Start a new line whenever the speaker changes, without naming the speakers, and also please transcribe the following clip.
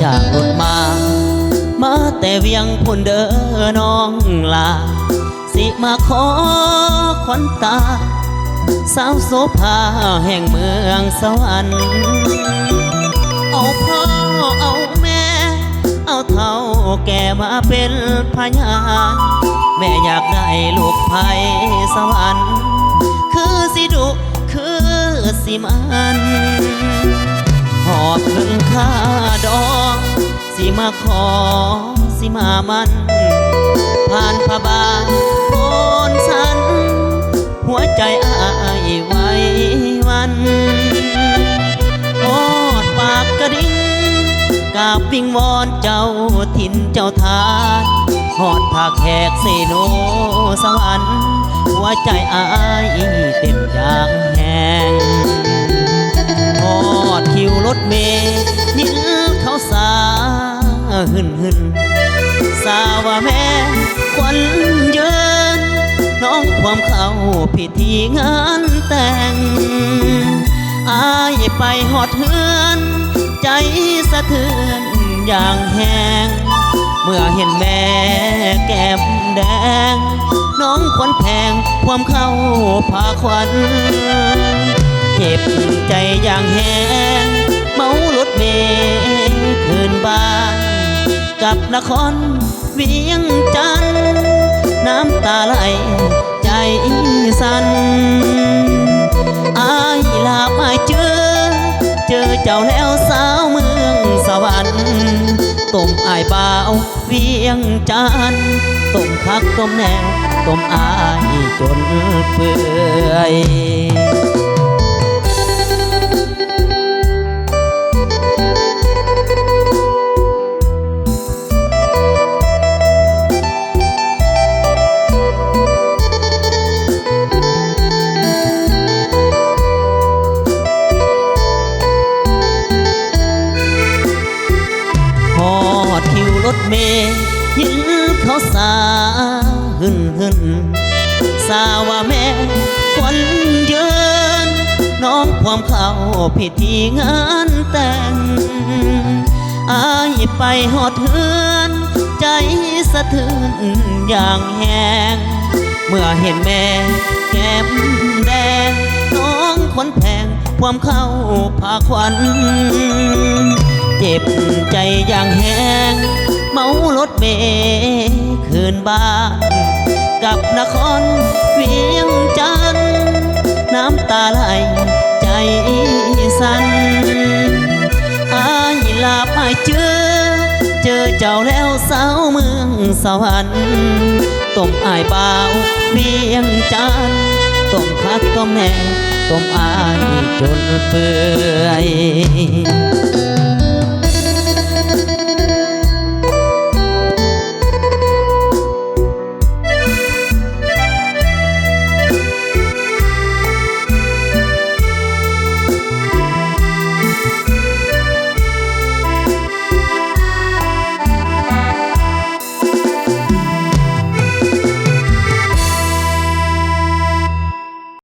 จากรถมาแต่เวียงพุ่นเด้อน้องลาสิมาขอขวัญตาสาวโสภาแห่งเมืองสวรรค์เอาพ่อเอาแม่เอาเท่าแก่มาเป็นพยานแม่อยากได้ลูกไผ่สวรรค์คือสิดุคือสิมันหอบเงินค่าดอกสิมาขอสิมามันผ่านพระบาทโอนสันหัวใจอ้ายไว้วันทอดปากกระดิ่งกราบวิงวอนเจ้าถิ่นเจ้าทานหอดผาแขกเสโนสวรรค์หัวใจอ้ายเต้นอย่างแหงทอดคิวรถเมย์ยินเขาสาหึนสาวแม่ควันเยินน้องความเข้าพิธีงานแต่งอายไปหอดเฮือนใจสะเทือนอย่างแหงเมื่อเห็นแม่แก้มแดงน้องควันแพงความเข้าพาควันเจ็บใจอย่างแหงเมารถเมล์คืนบ้านกับนครเวียงจันทน์น้ำตาไหลใจสั่นอายลาไปเจอเจ้าแล้วสาวเมืองสวรรค์ต้มอายบ่าวเวียงจันทน์ต้มคักต้มแหนวต้มอายจนเปื่อยรถเมย์ยินเขาสาหึนสาวแม่ควันเยินน้องความเข้าพิธีงานแต่งอายไปหอดเฮือนใจสะเทือนอย่างแหงเมื่อเห็นแม่แก้มแดงน้องควันแพงความเข้าพาควันเจ็บใจอย่างแหงเมารถเมล์คืนบ้านกับนครเวียงจันทน์น้ำตาไหลใจสั่นอายลาไปเจอเจ้าแล้วสาวเมืองสวรรค์ต้มอายบ่าวเวียงจันทน์ต้มคักต้มแหนต้มอายจนเปื่อย